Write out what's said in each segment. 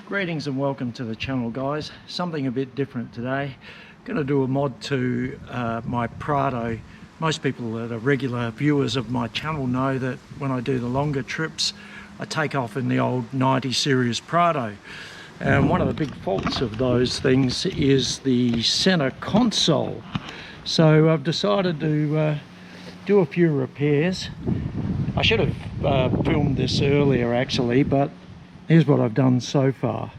Greetings and welcome to the channel, guys. Something a bit different today. Going to do a mod to my Prado. Most people that are regular viewers of my channel know that when I do the longer trips I take off in the old 90 Series Prado, and one of the big faults of those things is the center console. So I've decided to do a few repairs. I should have filmed this earlier actually, but here's what I've done so far.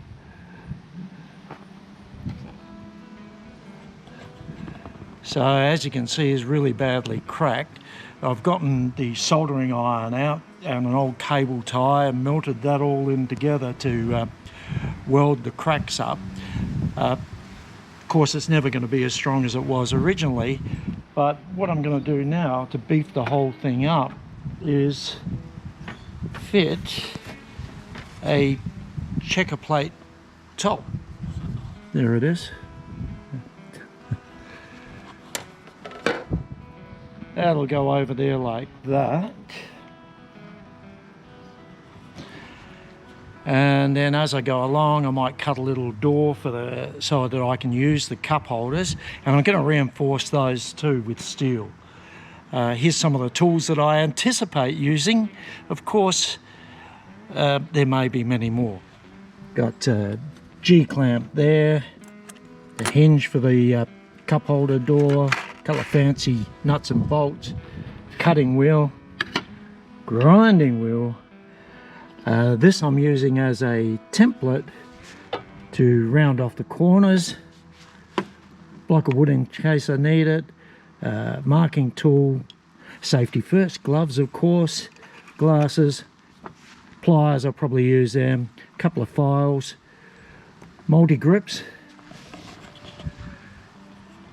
So as you can see, it's really badly cracked. I've gotten the soldering iron out and an old cable tie and melted that all in together to weld the cracks up. Of course, it's never going to be as strong as it was originally, but what I'm going to do now to beef the whole thing up is fit a checker plate top. There it is. That'll go over there like that. And then as I go along, I might cut a little door for so that I can use the cup holders, and I'm going to reinforce those too with steel. Here's some of the tools that I anticipate using. Of course, there may be many more. Got a G-clamp there, the hinge for the cup holder door, a couple of fancy nuts and bolts, cutting wheel, grinding wheel. This I'm using as a template to round off the corners, block of wood in case I need it, marking tool, safety first, gloves of course, glasses, pliers, I'll probably use them, a couple of files, multi-grips,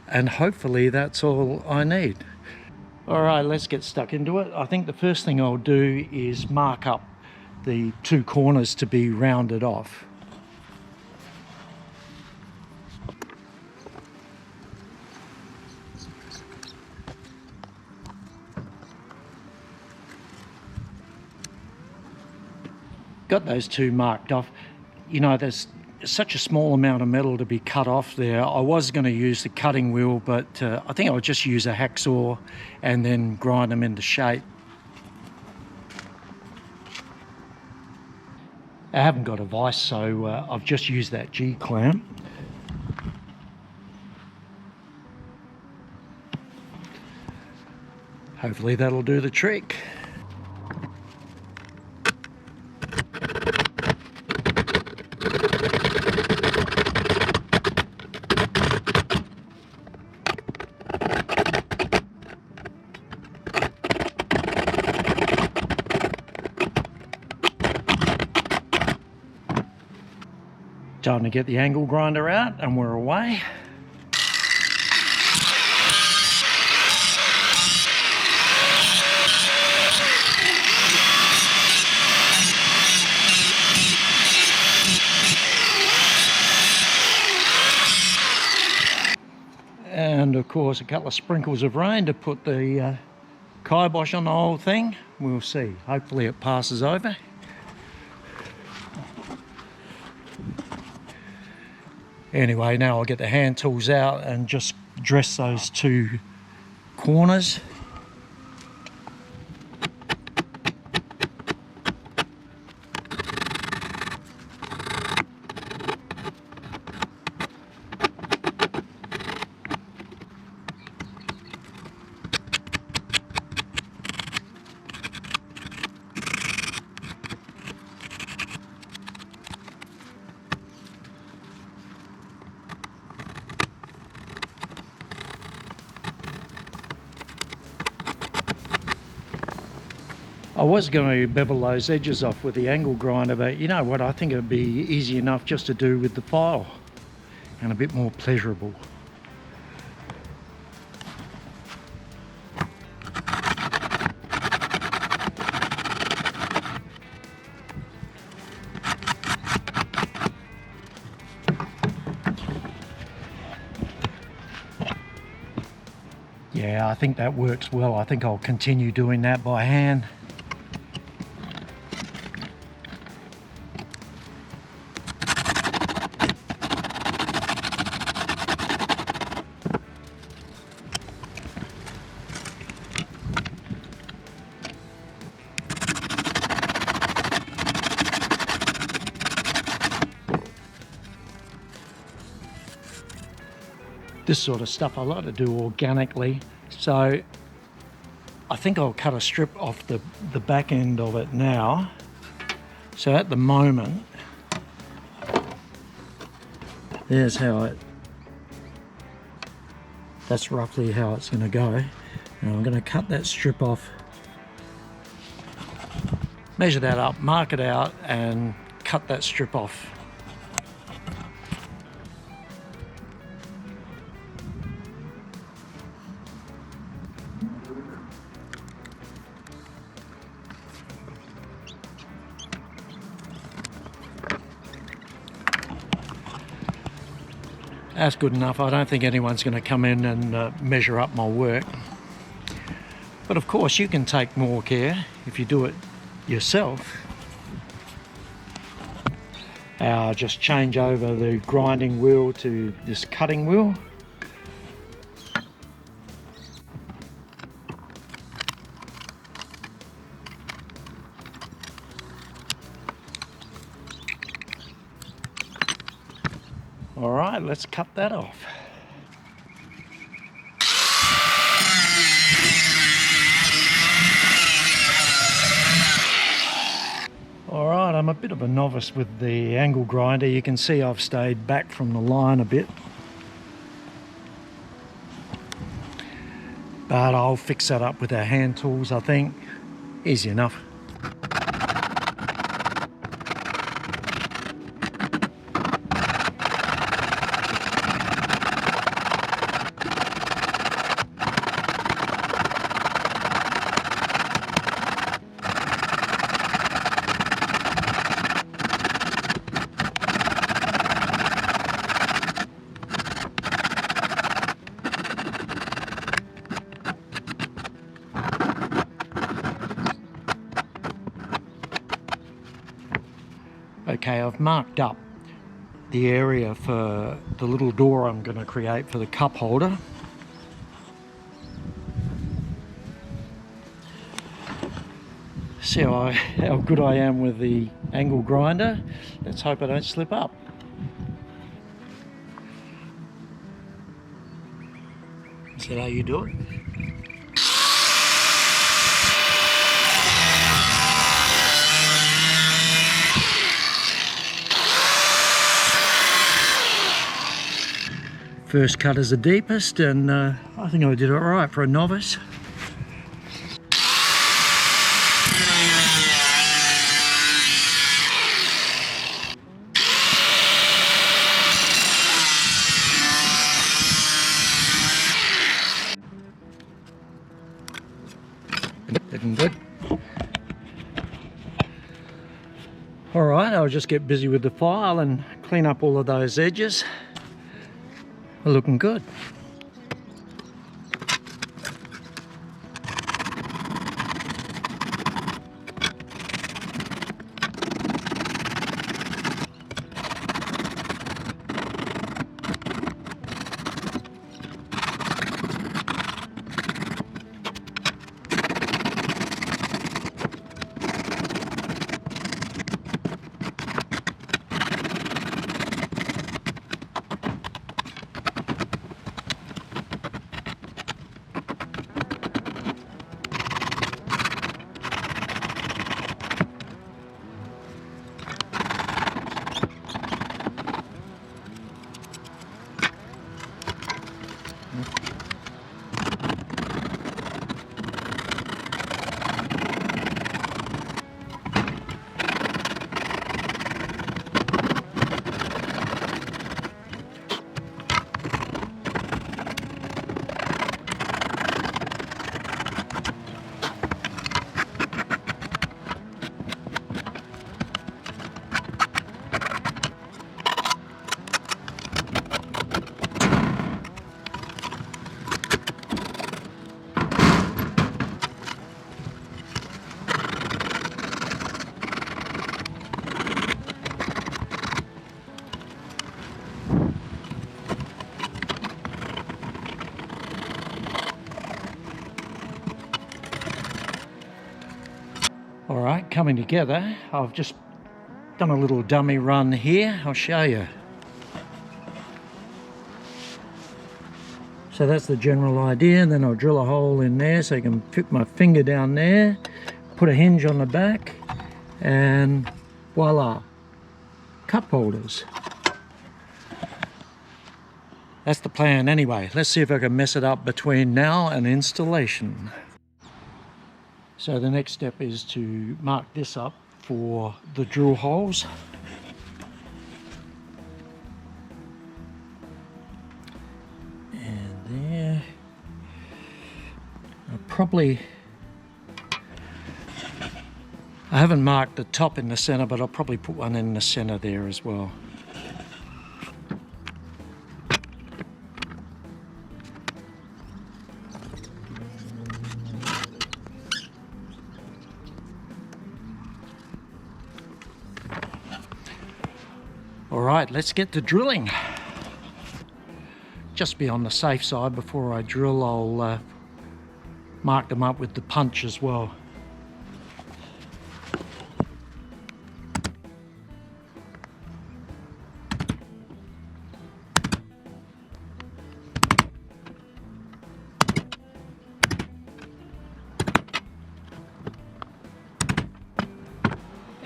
and hopefully that's all I need. Alright, let's get stuck into it. I think the first thing I'll do is mark up the two corners to be rounded off. Got those two marked off. You know, there's such a small amount of metal to be cut off there. I was going to use the cutting wheel, but I think I'll just use a hacksaw and then grind them into shape. I haven't got a vise, so I've just used that G-clamp. Hopefully that'll do the trick. Time to get the angle grinder out and we're away. And of course a couple of sprinkles of rain to put the kibosh on the whole thing. We'll see. Hopefully it passes over. Anyway, now I'll get the hand tools out and just dress those two corners. I was going to bevel those edges off with the angle grinder, but you know what, I think it would be easy enough just to do with the file and a bit more pleasurable. Yeah, I think that works well. I think I'll continue doing that by hand. This sort of stuff I like to do organically, so I think I'll cut a strip off the back end of it now. So at the moment, there's how that's roughly how it's going to go. And I'm going to cut that strip off, measure that up, mark it out, and cut that strip off. That's good enough. I don't think anyone's going to come in and measure up my work. But of course you can take more care if you do it yourself. I'll just change over the grinding wheel to this cutting wheel. All right, let's cut that off. All right, I'm a bit of a novice with the angle grinder. You can see I've stayed back from the line a bit. But I'll fix that up with our hand tools, I think. Easy enough. Okay, I've marked up the area for the little door I'm going to create for the cup holder. See how good I am with the angle grinder. Let's hope I don't slip up. Is that how you do it? First cut is the deepest, and I think I did it right for a novice. Looking good. All right, I'll just get busy with the file and clean up all of those edges. We're looking good. All right, coming together. I've just done a little dummy run here. I'll show you. So that's the general idea, and then I'll drill a hole in there so I can fit my finger down there, put a hinge on the back, and voila, cup holders. That's the plan anyway. Let's see if I can mess it up between now and installation. So the next step is to mark this up for the drill holes. And there. I haven't marked the top in the center, but I'll probably put one in the center there as well. All right, let's get to drilling. Just be on the safe side before I drill, I'll mark them up with the punch as well.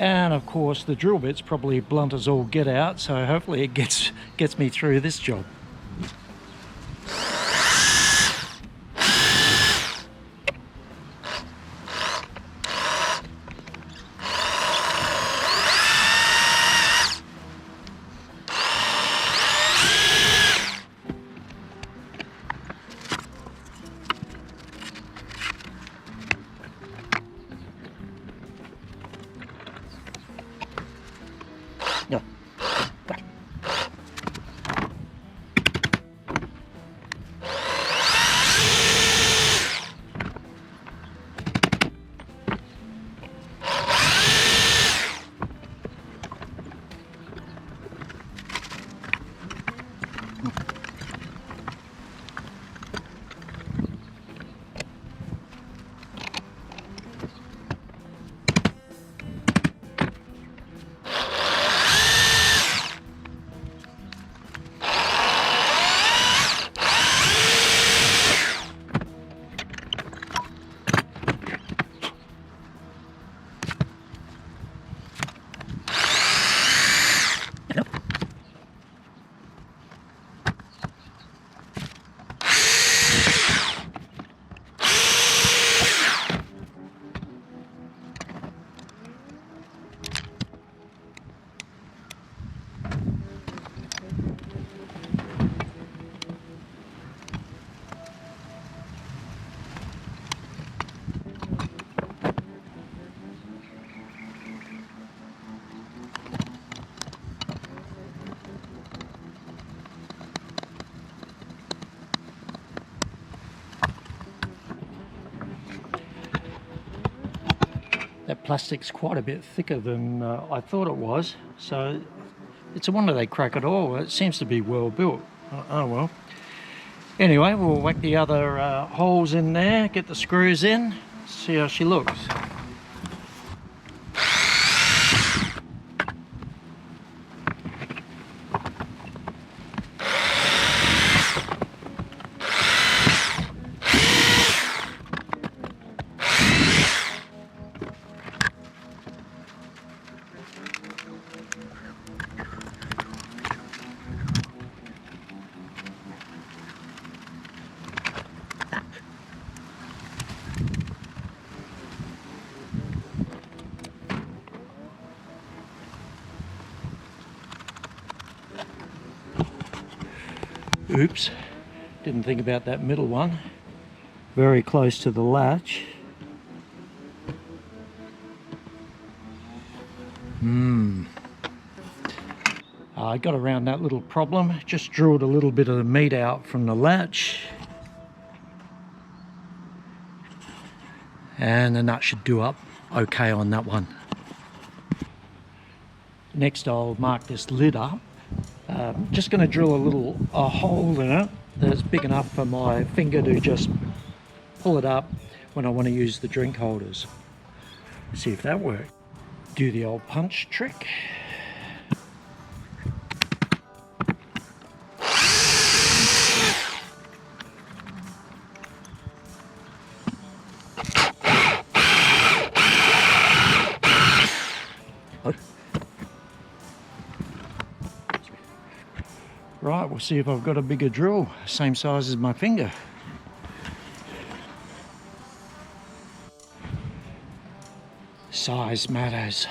And of course the drill bit's probably blunt as all get out, so hopefully it gets me through this job. Yeah. That plastic's quite a bit thicker than I thought it was, so it's a wonder they crack it all. It seems to be well built. Oh well. Anyway, we'll whack the other holes in there, get the screws in, see how she looks. Oops, didn't think about that middle one. Very close to the latch. I got around that little problem, just drilled a little bit of the meat out from the latch. And the nut should do up okay on that one. Next I'll mark this lid up. Just going to drill a hole in it that's big enough for my finger to just pull it up when I want to use the drink holders. See if that works. Do the old punch trick. Right, we'll see if I've got a bigger drill, same size as my finger. Size matters.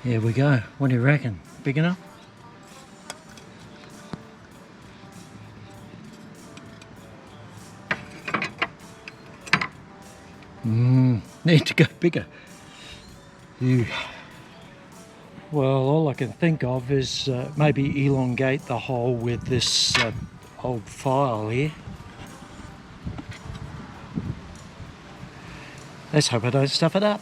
Here we go. What do you reckon? Big enough? Need to go bigger. Ew. Well, all I can think of is maybe elongate the hole with this old file here. Let's hope I don't stuff it up.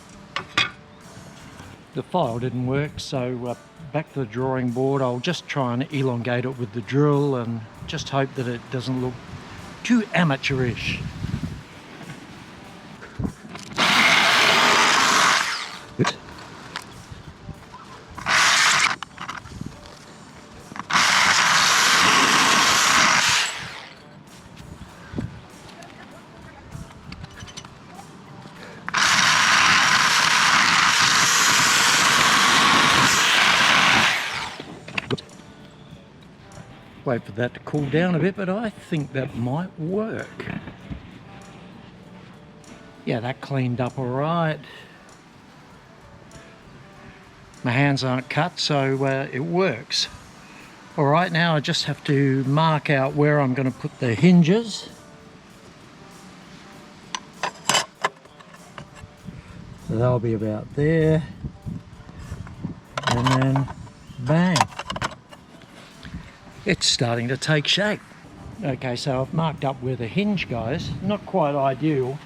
The file didn't work, so back to the drawing board. I'll just try and elongate it with the drill and just hope that it doesn't look too amateurish. Wait for that to cool down a bit, but I think that might work. Yeah, that cleaned up all right. My hands aren't cut, so it works. All right, now I just have to mark out where I'm going to put the hinges. So they'll be about there. And then bang. It's starting to take shape. Okay, so I've marked up where the hinge goes. Not quite ideal,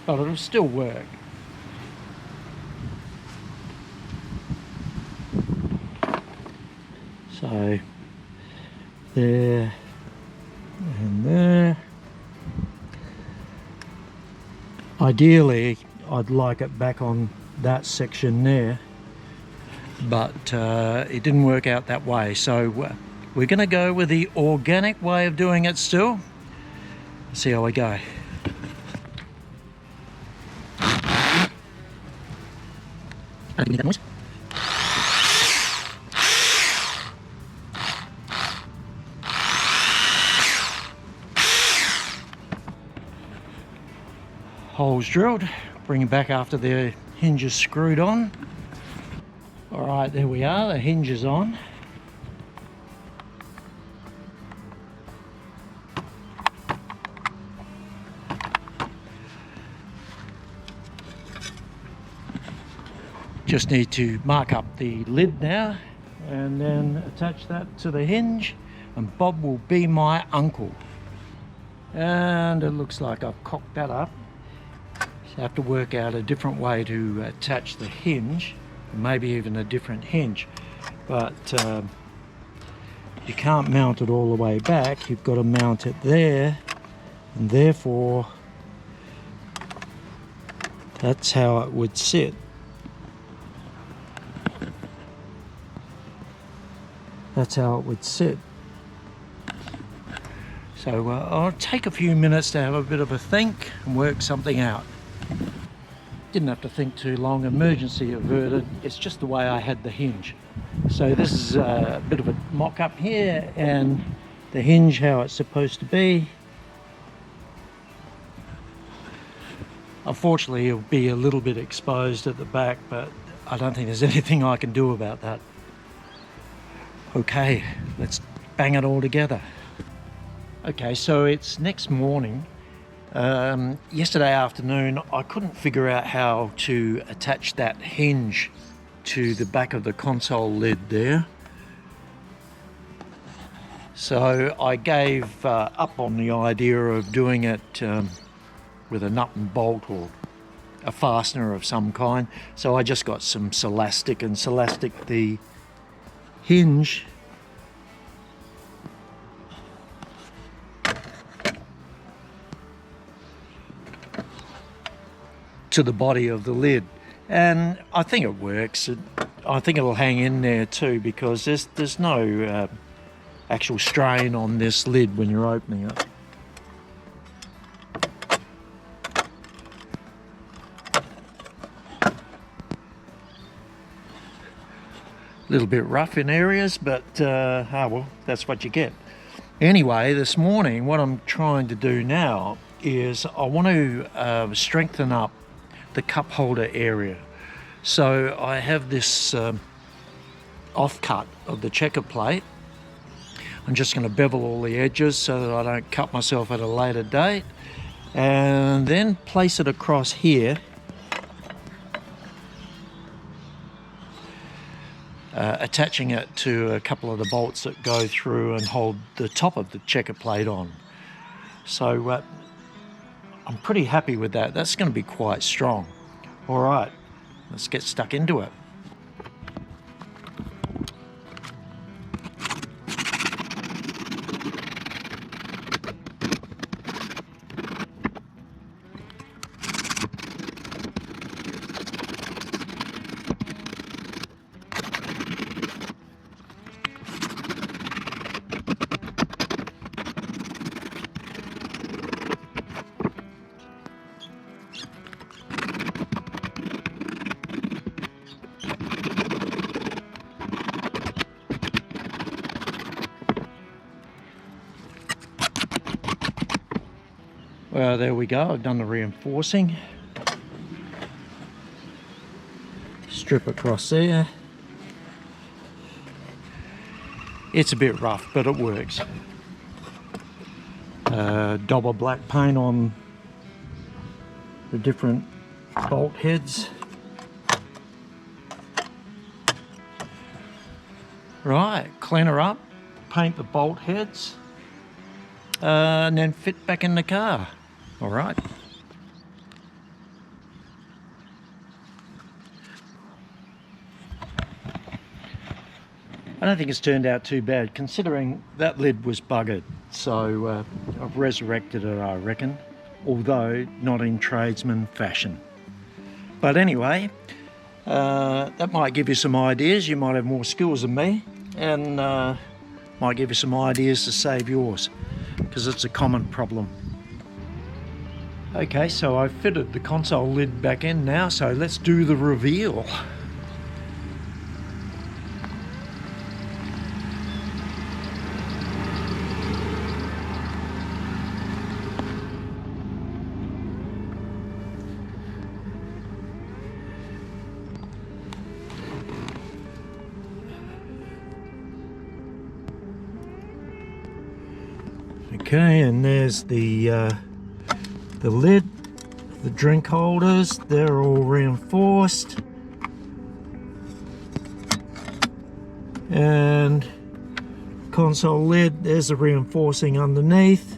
but it'll still work. So, there and there. Ideally, I'd like it back on that section there, but it didn't work out that way. So we're going to go with the organic way of doing it still. See how we go. Holes drilled. Bring it back after the hinges screwed on. All right, there we are. The hinge is on. Just need to mark up the lid now and then attach that to the hinge, and Bob will be my uncle. And it looks like I've cocked that up. So I have to work out a different way to attach the hinge, maybe even a different hinge, but you can't mount it all the way back. You've got to mount it there, and therefore that's how it would sit. That's how it would sit. So I'll take a few minutes to have a bit of a think and work something out. Didn't have to think too long, emergency averted. It's just the way I had the hinge. So this is a bit of a mock-up here, and the hinge how it's supposed to be. Unfortunately, it'll be a little bit exposed at the back, but I don't think there's anything I can do about that. Okay, let's bang it all together. Okay, so it's next morning. Yesterday afternoon, I couldn't figure out how to attach that hinge to the back of the console lid there. So I gave up on the idea of doing it with a nut and bolt or a fastener of some kind. So I just got some Celastic and Celastic the hinge to the body of the lid, and I think it works. I think it'll hang in there too, because there's no actual strain on this lid when you're opening it. A little bit rough in areas, but well, that's what you get. Anyway, this morning what I'm trying to do now is I want to strengthen up the cup holder area. So I have this offcut of the checker plate. I'm just going to bevel all the edges so that I don't cut myself at a later date, and then place it across here, attaching it to a couple of the bolts that go through and hold the top of the checker plate on. So I'm pretty happy with that. That's going to be quite strong. All right, let's get stuck into it. Well, there we go. I've done the reinforcing. Strip across there. It's a bit rough, but it works. Double black paint on the different bolt heads. Right, clean her up, paint the bolt heads, and then fit back in the car. All right. I don't think it's turned out too bad, considering that lid was buggered. So I've resurrected it, I reckon, although not in tradesman fashion. But anyway, that might give you some ideas. You might have more skills than me, and might give you some ideas to save yours, because it's a common problem. Okay, so I've fitted the console lid back in now, so let's do the reveal. Okay, and there's the lid, the drink holders, they're all reinforced. And console lid, there's the reinforcing underneath.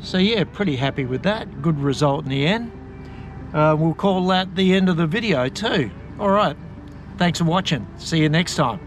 So yeah, pretty happy with that. Good result in the end. We'll call that the end of the video too. All right, thanks for watching. See you next time.